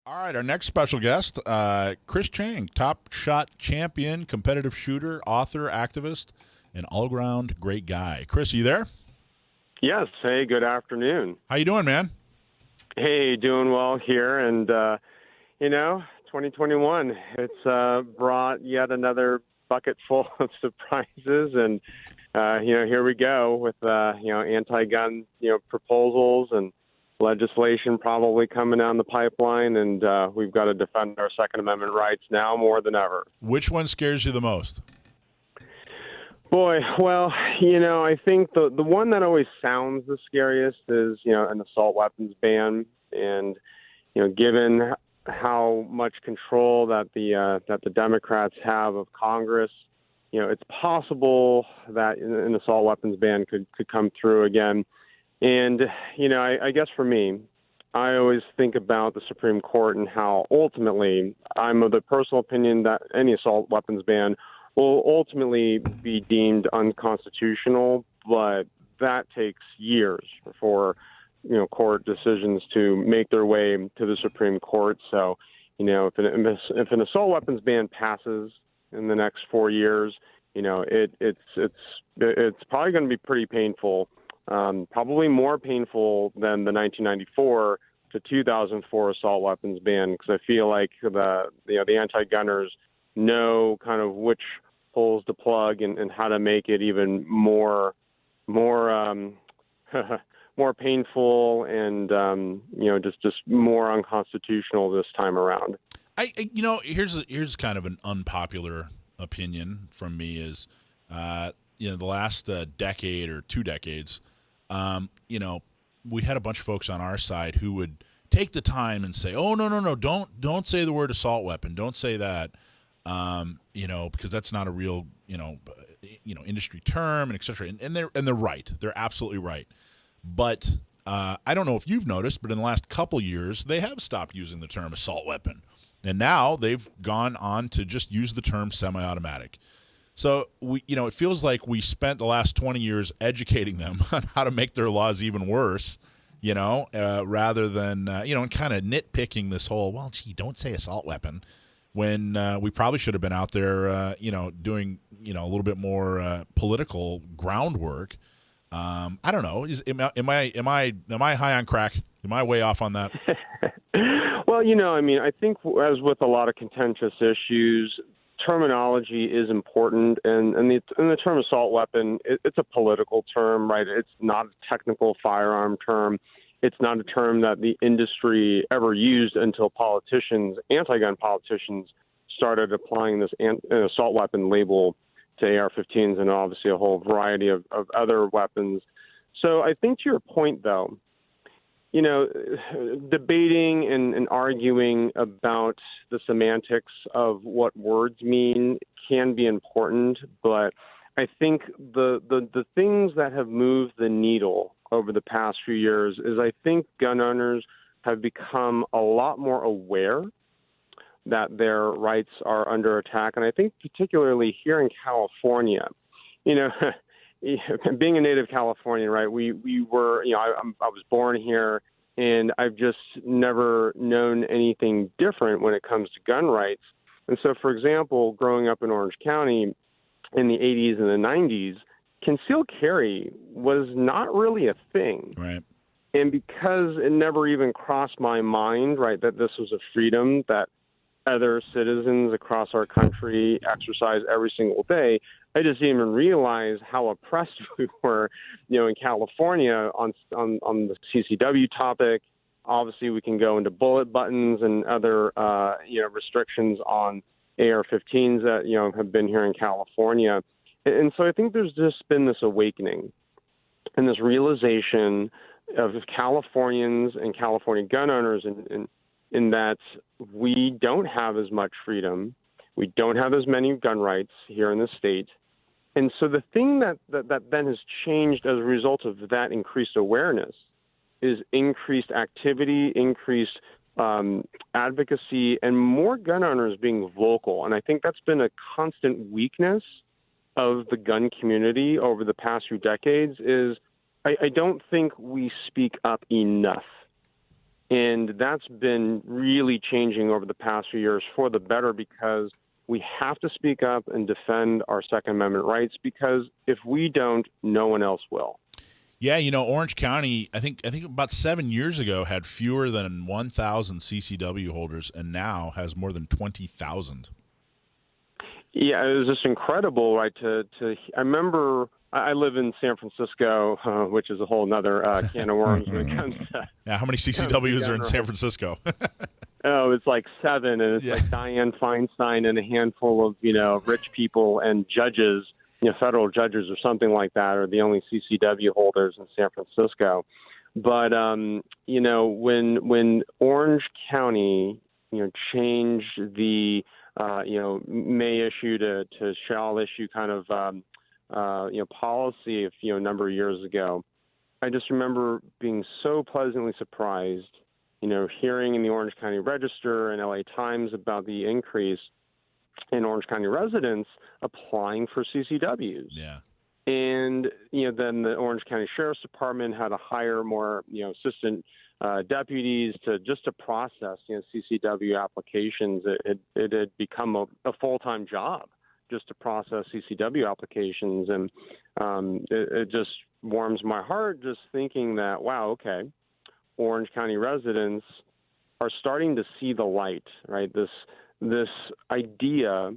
All right, our next special guest, Chris Cheng, top shot champion, competitive shooter, author, activist, and all-around great guy. Chris, are you there? Yes. Hey, good afternoon. How you doing, man? Hey, doing well here. And, 2021, it's brought yet another bucket full of surprises. And, here we go with, anti-gun, proposals and legislation probably coming down the pipeline. And we've got to defend our Second Amendment rights now more than ever. Which one scares you the most? Boy, well, I think the one that always sounds the scariest is, an assault weapons ban. And, given how much control that the Democrats have of Congress, it's possible that an assault weapons ban could come through again. And, I guess for me, I always think about the Supreme Court and how ultimately I'm of the personal opinion that any assault weapons ban will ultimately be deemed unconstitutional, but that takes years for, court decisions to make their way to the Supreme Court. So, if an assault weapons ban passes in the next 4 years, it's probably going to be pretty painful, probably more painful than the 1994 to 2004 assault weapons ban, because I feel like the anti-gunners know kind of which holes to plug and how to make it even more more painful and just more unconstitutional this time around. Here's kind of an unpopular opinion from me is the last decade or 2 decades, we had a bunch of folks on our side who would take the time and say, "Oh, no, don't say the word assault weapon, don't say that." Because that's not a real, industry term, and et cetera. And they're right. They're absolutely right. But I don't know if you've noticed, but in the last couple years, they have stopped using the term assault weapon. And now they've gone on to just use the term semi-automatic. So, it feels like we spent the last 20 years educating them on how to make their laws even worse, rather than, and kind of nitpicking this whole, well, gee, don't say assault weapon, when we probably should have been out there, doing, a little bit more political groundwork. I don't know. Am I high on crack? Am I way off on that? Well, I think as with a lot of contentious issues, terminology is important, and the term assault weapon, it's a political term, right? It's not a technical firearm term. It's not a term that the industry ever used until anti-gun politicians, started applying this assault weapon label to AR-15s and obviously a whole variety of other weapons. So I think to your point, though, debating and arguing about the semantics of what words mean can be important, but I think the things that have moved the needle over the past few years is I think gun owners have become a lot more aware that their rights are under attack. And I think particularly here in California, being a native Californian, right, we were, I was born here, and I've just never known anything different when it comes to gun rights. And so, for example, growing up in Orange County in the 80s and the 90s, concealed carry was not really a thing. Right. And because it never even crossed my mind, right, that this was a freedom that other citizens across our country exercise every single day, I just didn't even realize how oppressed we were, in California on the CCW topic. Obviously, we can go into bullet buttons and other, restrictions on AR-15s that, have been here in California. And so I think there's just been this awakening and this realization of Californians and California gun owners in that we don't have as much freedom. We don't have as many gun rights here in the state. And so the thing that then has changed as a result of that increased awareness is increased activity, increased advocacy, and more gun owners being vocal. And I think that's been a constant weakness of the gun community over the past few decades is I don't think we speak up enough. And that's been really changing over the past few years for the better, because we have to speak up and defend our Second Amendment rights, because if we don't, no one else will. Yeah, Orange County, I think about 7 years ago had fewer than 1,000 CCW holders, and now has more than 20,000. Yeah, it was just incredible, right? I remember I live in San Francisco, which is a whole other can of worms when it comes to. Yeah, how many CCWs are in San Francisco? Oh, it's like 7, and it's like Dianne Feinstein and a handful of rich people and judges, federal judges or something like that, are the only CCW holders in San Francisco. But when Orange County changed the may issue to shall issue kind of policy a number of years ago, I just remember being so pleasantly surprised, hearing in the Orange County Register and LA Times about the increase in Orange County residents applying for CCWs. Yeah. And, then the Orange County Sheriff's Department had to hire more, assistant deputies to process, CCW applications. It had become a full-time job just to process CCW applications. And it just warms my heart just thinking that, wow, okay, Orange County residents are starting to see the light, right? This idea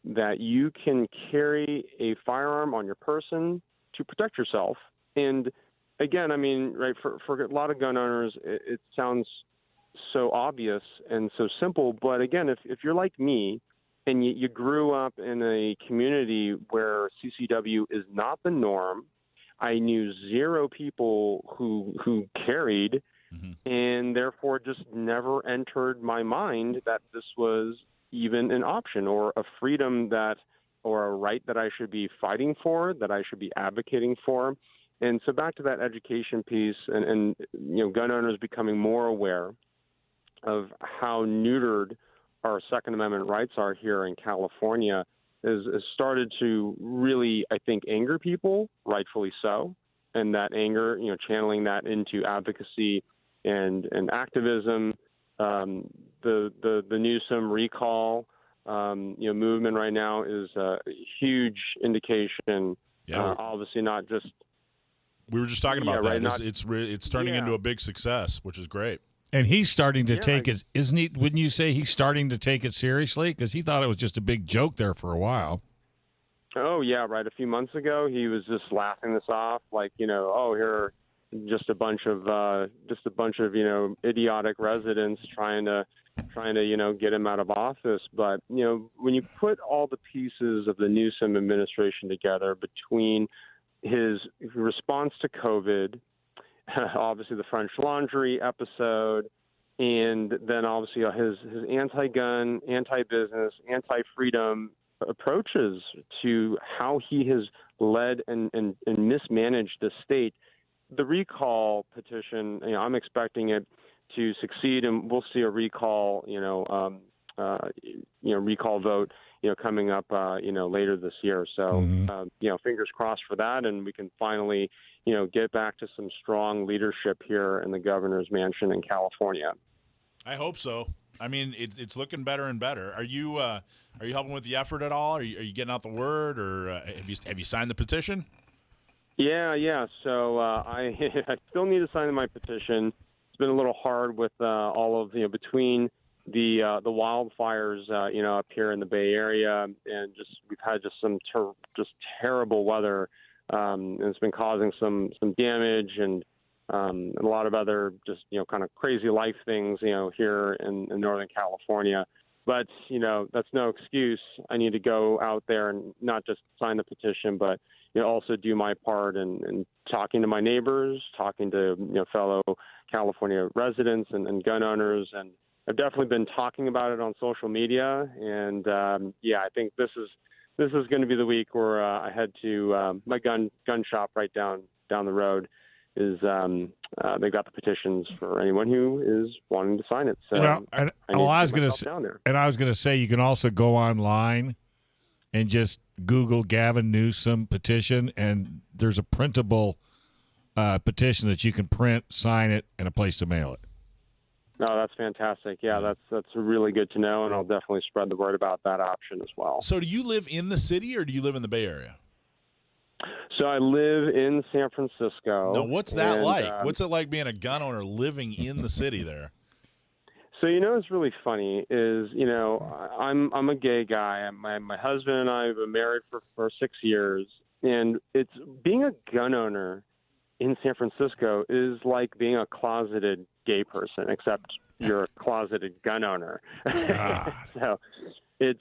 that you can carry a firearm on your person to protect yourself. And again, I mean, right, for a lot of gun owners, it sounds so obvious and so simple. But again, if you're like me and you grew up in a community where CCW is not the norm, I knew zero people who carried, and therefore just never entered my mind that this was even an option or a freedom or a right that I should be fighting for, that I should be advocating for. And so back to that education piece and gun owners becoming more aware of how neutered our Second Amendment rights are here in California has started to really, I think, anger people, rightfully so. And that anger, channeling that into advocacy and activism. The Newsom recall, movement right now is a huge indication. Yeah, obviously not just. We were just talking about that. Right, it's turning into a big success, which is great. And he's starting to take it, isn't he? Wouldn't you say he's starting to take it seriously? Because he thought it was just a big joke there for a while. Oh yeah, right. A few months ago, he was just laughing this off, like oh, here are just a bunch of idiotic residents trying to get him out of office. But when you put all the pieces of the Newsom administration together, between his response to COVID, obviously the French Laundry episode, and then obviously his anti-gun, anti-business, anti-freedom approaches to how he has led and mismanaged the state. The recall petition, I'm expecting it to succeed, and we'll see a recall, recall vote, coming up, later this year. So, fingers crossed for that, and we can finally, get back to some strong leadership here in the governor's mansion in California. I hope so. I mean, it's looking better and better. Are you helping with the effort at all? Are you getting out the word, or have you signed the petition? Yeah. So I still need to sign my petition. It's been a little hard with all of between the wildfires up here in the Bay Area, and we've had some terrible weather, and it's been causing some damage and a lot of other kind of crazy life things here in Northern California. But that's no excuse. I need to go out there and not just sign the petition, but also do my part in talking to my neighbors, talking to fellow California residents and gun owners. And I've definitely been talking about it on social media. And I think this is going to be the week where I head to my gun shop right down the road. Is they got the petitions for anyone who is wanting to sign it. So I was going to say you can also go online and just Google Gavin Newsom petition, and there's a printable petition that you can print, sign it, and a place to mail it. No, that's fantastic. Yeah, that's really good to know, and I'll definitely spread the word about that option as well. So do you live in the city or do you live in the Bay Area? So I live in San Francisco. Now, what's that like? What's it like being a gun owner living in the city there? So, what's really funny is, I'm a gay guy. My husband and I have been married for 6 years, and it's being a gun owner in San Francisco is like being a closeted gay person, except you're a closeted gun owner. So it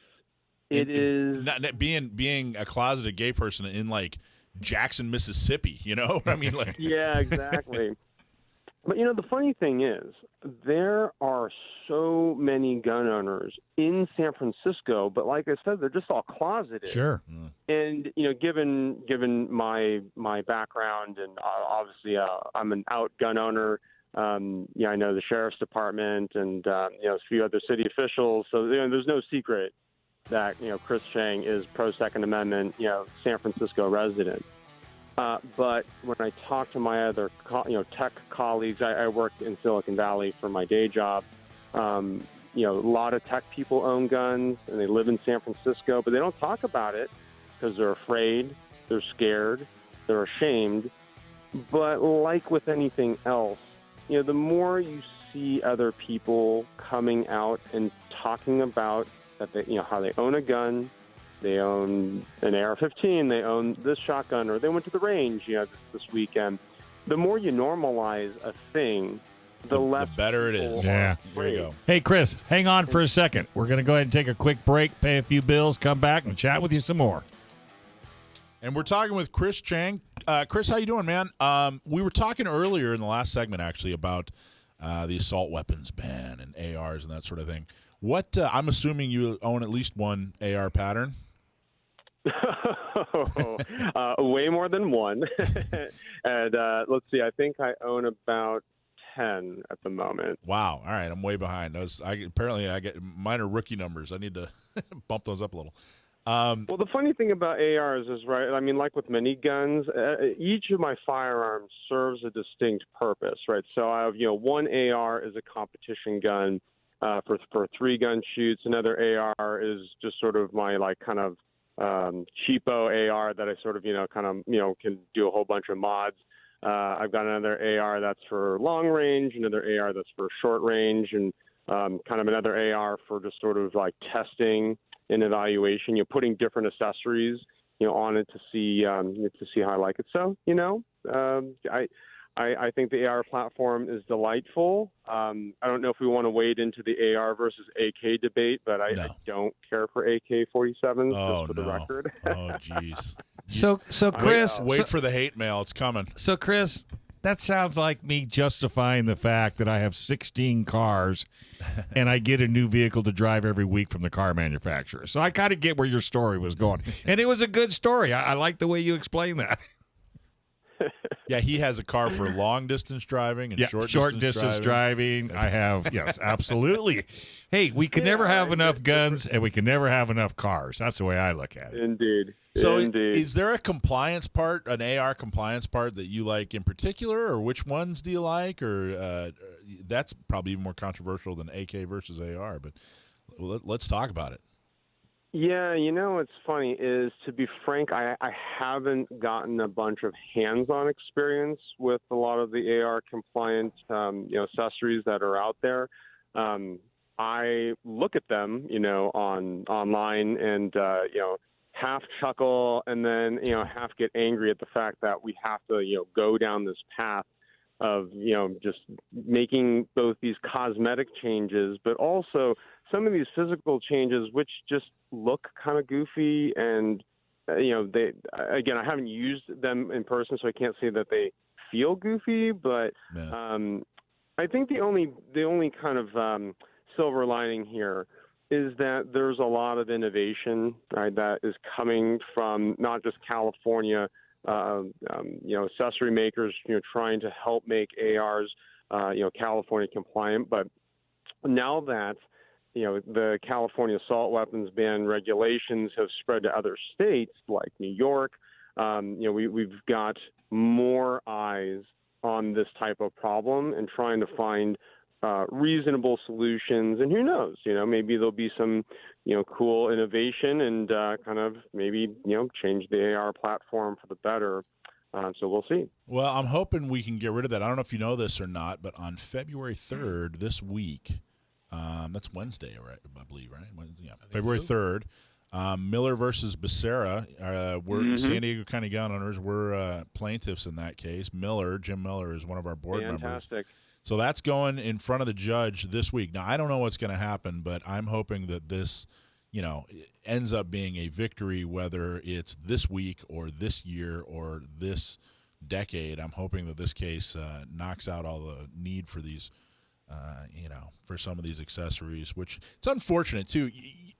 is not being a closeted gay person in like Jackson, Mississippi. I mean, like yeah, exactly. But the funny thing is, there are so many gun owners in San Francisco, but like I said, they're just all closeted. Sure. And given my background, and obviously I'm an out gun owner. I know the sheriff's department and a few other city officials. So there's no secret that Chris Cheng is pro Second Amendment, San Francisco resident. But when I talk to my other, tech colleagues, I work in Silicon Valley for my day job. A lot of tech people own guns and they live in San Francisco, but they don't talk about it because they're afraid, they're scared, they're ashamed. But like with anything else, the more you see other people coming out and talking about that, they, how they own a gun. They own an AR-15. They own this shotgun, or they went to the range, this weekend. The more you normalize a thing, the less better it is. Yeah. There you go. Hey, Chris, hang on for a second. We're going to go ahead and take a quick break, pay a few bills, come back, and chat with you some more. And we're talking with Chris Cheng. Chris, how you doing, man? We were talking earlier in the last segment, actually, about the assault weapons ban and ARs and that sort of thing. What I'm assuming you own at least one AR pattern. Way more than one. And let's see, I think I own about 10 at the moment. Wow. All right, I'm way behind. Apparently I get mine are rookie numbers. I need to bump those up a little. Well, the funny thing about ARs is, right, I mean, like with many guns, each of my firearms serves a distinct purpose, right? So I have, one AR is a competition gun for 3-gun shoots. Another AR is just sort of my, kind of cheapo AR that I sort of, can do a whole bunch of mods. I've got another AR that's for long range, another AR that's for short range, and kind of another AR for just sort of like testing and evaluation. Putting different accessories, on it to see how I like it. So, I think the AR platform is delightful. I don't know if we want to wade into the AR versus AK debate, but I don't care for AK-47s, just for the record. Oh, jeez. So Chris, wait for the hate mail. It's coming. So, Chris, that sounds like me justifying the fact that I have 16 cars and I get a new vehicle to drive every week from the car manufacturer. So I kind of get where your story was going. And it was a good story. I like the way you explained that. Yeah, he has a car for long distance driving and short distance driving. I have, yes, absolutely. Hey, we can never have enough guns and we can never have enough cars. That's the way I look at it. Indeed. So Indeed. Is there a compliance part, an AR compliance part that you like in particular, or which ones do you like? Or that's probably even more controversial than AK versus AR, but let's talk about it. Yeah, what's funny is, to be frank, I haven't gotten a bunch of hands-on experience with a lot of the AR-compliant, accessories that are out there. I look at them, online and, half chuckle and then, half get angry at the fact that we have to, go down this path of, just making both these cosmetic changes, but also some of these physical changes, which just look kind of goofy. And, I haven't used them in person, so I can't say that they feel goofy, but I think the only kind of silver lining here is that there's a lot of innovation, right, that is coming from not just California, accessory makers, trying to help make ARs, California compliant. But now that, the California assault weapons ban regulations have spread to other states like New York, we've got more eyes on this type of problem and trying to find reasonable solutions. And who knows, maybe there'll be some, cool innovation and kind of maybe, change the AR platform for the better. So we'll see. Well, I'm hoping we can get rid of that. I don't know if you know this or not, but on February 3rd this week, that's Wednesday, right? I believe, right? Yeah, February 3rd. Miller versus Becerra. We're San Diego County Gun Owners. We're plaintiffs in that case. Jim Miller, is one of our board members. Fantastic. So that's going in front of the judge this week. Now, I don't know what's going to happen, but I'm hoping that this, ends up being a victory, whether it's this week or this year or this decade. I'm hoping that this case knocks out all the need for these, for some of these accessories, which it's unfortunate too.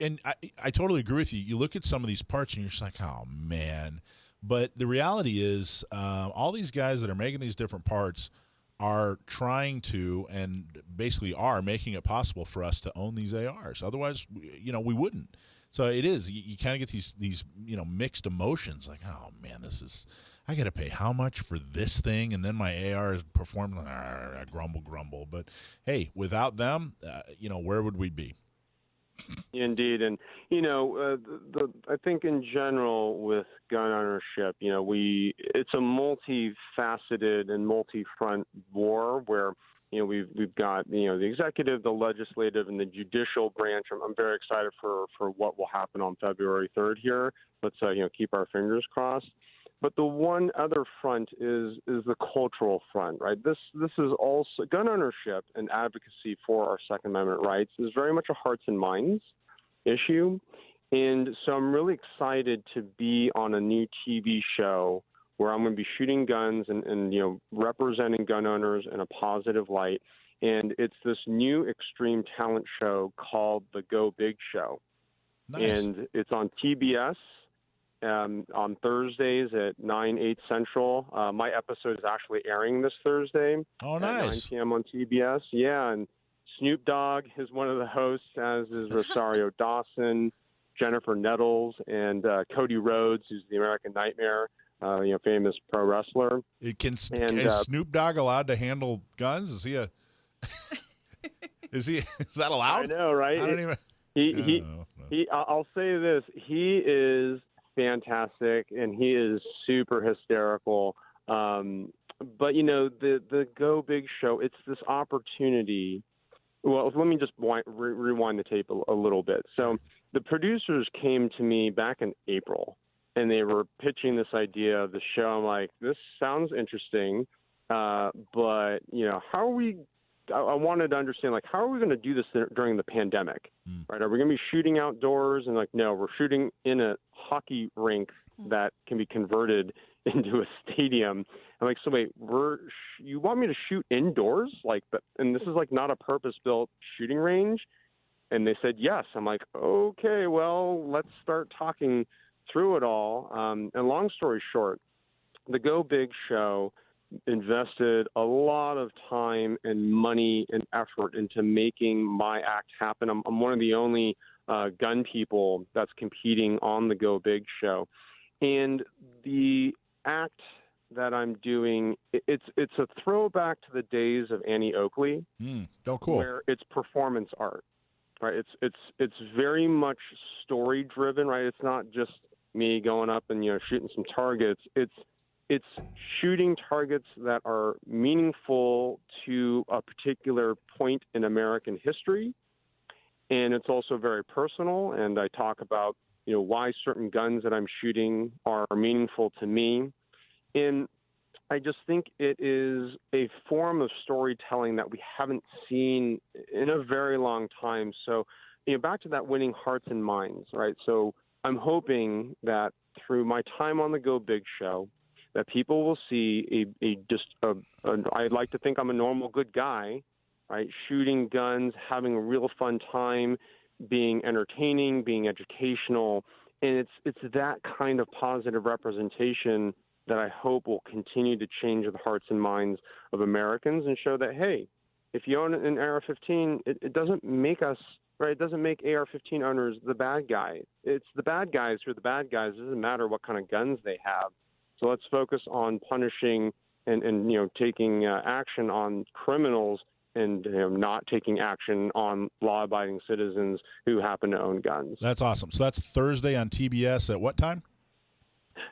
And I totally agree with you. You look at some of these parts and you're just like, oh man. But the reality is all these guys that are making these different parts are trying to and basically are making it possible for us to own these ARs. Otherwise, we wouldn't. So it is. You kind of get these mixed emotions like, oh man, I got to pay how much for this thing, and then my AR is performing. Grumble. But hey, without them, where would we be? Indeed, and I think in general with gun ownership, it's a multifaceted and multi-front war where we've got the executive, the legislative, and the judicial branch. I'm very excited for what will happen on February 3rd here. Let's keep our fingers crossed. But the one other front is the cultural front, right? This is also gun ownership and advocacy for our Second Amendment rights is very much a hearts and minds issue. And so I'm really excited to be on a new TV show where I'm going to be shooting guns and representing gun owners in a positive light. And it's this new extreme talent show called The Go Big Show. Nice. And it's on TBS. On Thursdays at 8 Central. My episode is actually airing this Thursday. Oh, at nice. 9 p.m. on TBS. Yeah, and Snoop Dogg is one of the hosts, as is Rosario Dawson, Jennifer Nettles, and Cody Rhodes, who's the American Nightmare, famous pro wrestler. Is Snoop Dogg allowed to handle guns? Is he is that allowed? I know, right? I don't even. I'll say this: he is fantastic, and he is super hysterical. But the Go Big Show, it's this opportunity. Well, let me just rewind the tape a little bit. So the producers came to me back in April, and they were pitching this idea of the show. I'm like, this sounds interesting, but how are we? I wanted to understand, how are we going to do this during the pandemic, right? Are we going to be shooting outdoors? And no, we're shooting in a hockey rink that can be converted into a stadium. I'm like, so wait, you want me to shoot indoors? And this is not a purpose-built shooting range? And they said, yes. I'm like, okay, well, let's start talking through it all. And long story short, the Go Big Show invested a lot of time and money and effort into making my act happen. I'm one of the only gun people that's competing on the Go Big Show. And the act that I'm doing, it's a throwback to the days of Annie Oakley. Oh, cool. Where it's performance art, right? It's very much story driven, right? It's not just me going up and shooting some targets. It's shooting targets that are meaningful to a particular point in American history. And it's also very personal. And I talk about, why certain guns that I'm shooting are meaningful to me. And I just think it is a form of storytelling that we haven't seen in a very long time. So, back to that winning hearts and minds, right? So I'm hoping that through my time on the Go Big Show, that people will see I'd like to think I'm a normal, good guy, right? Shooting guns, having a real fun time, being entertaining, being educational. And it's that kind of positive representation that I hope will continue to change the hearts and minds of Americans and show that, hey, if you own an AR-15, it doesn't make us, right? It doesn't make AR-15 owners the bad guy. It's the bad guys who are the bad guys. It doesn't matter what kind of guns they have. So let's focus on punishing and taking action on criminals and not taking action on law-abiding citizens who happen to own guns. That's awesome. So that's Thursday on TBS at what time?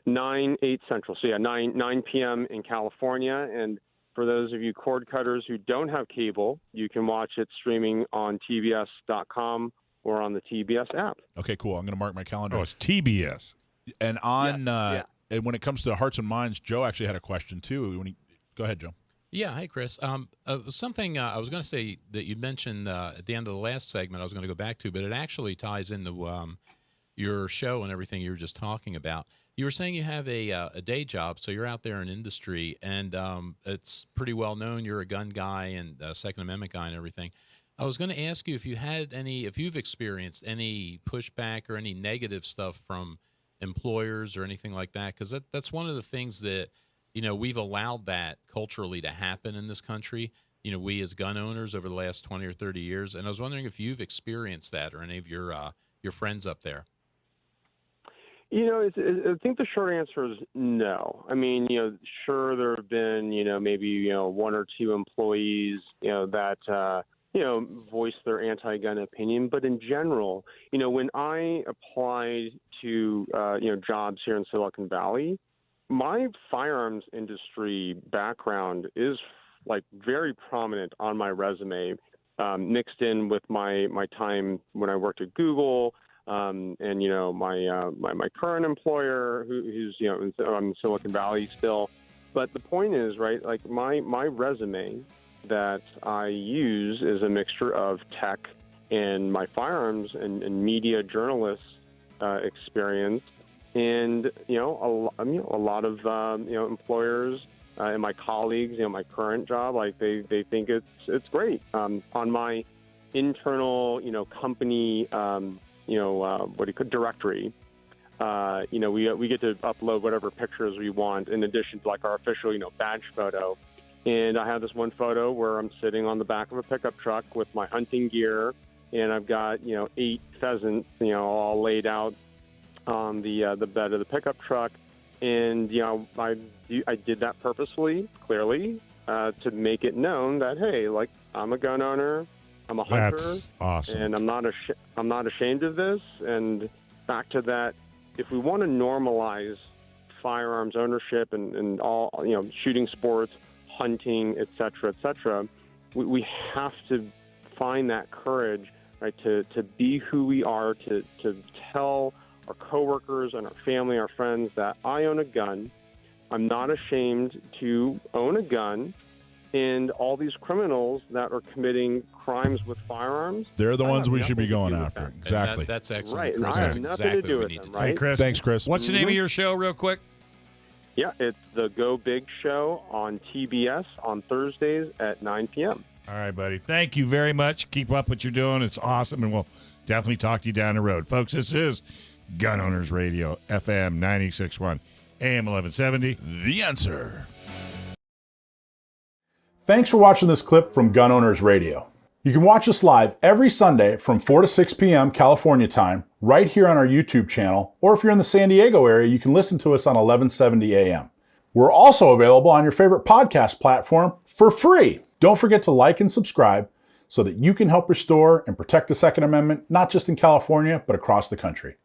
8 Central. So, 9 p.m. in California. And for those of you cord cutters who don't have cable, you can watch it streaming on TBS.com or on the TBS app. Okay, cool. I'm going to mark my calendar. Oh, it's TBS. And and when it comes to hearts and minds, Joe actually had a question too. Go ahead, Joe. Yeah, hey, Chris. Something I was going to say that you mentioned at the end of the last segment I was going to go back to, but it actually ties into your show and everything you were just talking about. You were saying you have a day job, so you're out there in industry, and it's pretty well known you're a gun guy and a Second Amendment guy and everything. I was going to ask you if you've experienced any pushback or any negative stuff from employers or anything like that, because that's one of the things that, we've allowed that culturally to happen in this country, we as gun owners over the last 20 or 30 years. And I was wondering if you've experienced that or any of your friends up there. I think the short answer is no. I mean, sure, there have been, maybe, one or two employees, that, voice their anti-gun opinion. But in general, when I applied to, jobs here in Silicon Valley, my firearms industry background is like very prominent on my resume, mixed in with my time when I worked at Google, and my current employer who's in Silicon Valley still. But the point is, right, like my resume that I use is a mixture of tech and my firearms and media journalist experience. And, a lot of, employers and my colleagues, my current job, like they think it's great. On my internal, company, directory, we get to upload whatever pictures we want in addition to like our official, badge photo. And I have this one photo where I'm sitting on the back of a pickup truck with my hunting gear, and I've got, 8 pheasants, all laid out on the bed of the pickup truck. And, I did that purposefully, clearly, to make it known that, hey, like, I'm a gun owner, I'm a hunter. That's awesome. And I'm not ashamed of this. And back to that, if we want to normalize firearms ownership and all, shooting sports, hunting, et cetera, we have to find that courage, right, to be who we are, to tell our coworkers and our family, our friends that I own a gun. I'm not ashamed to own a gun. And all these criminals that are committing crimes with firearms, they're the ones we should be going after. Exactly. That's excellent. Right. Chris. And I That's have nothing exactly to do what with we need them, to right? Hey, Chris. Thanks, Chris. What's the name of your show, real quick? Yeah, it's the Go Big Show on TBS on Thursdays at 9 p.m. All right, buddy. Thank you very much. Keep up what you're doing. It's awesome, and we'll definitely talk to you down the road. Folks, this is Gun Owners Radio, FM 96.1, AM 1170. The Answer. Thanks for watching this clip from Gun Owners Radio. You can watch us live every Sunday from 4 to 6 p.m. California time, right here on our YouTube channel, or if you're in the San Diego area, you can listen to us on 1170 a.m. We're also available on your favorite podcast platform for free. Don't forget to like and subscribe so that you can help restore and protect the Second Amendment, not just in California, but across the country.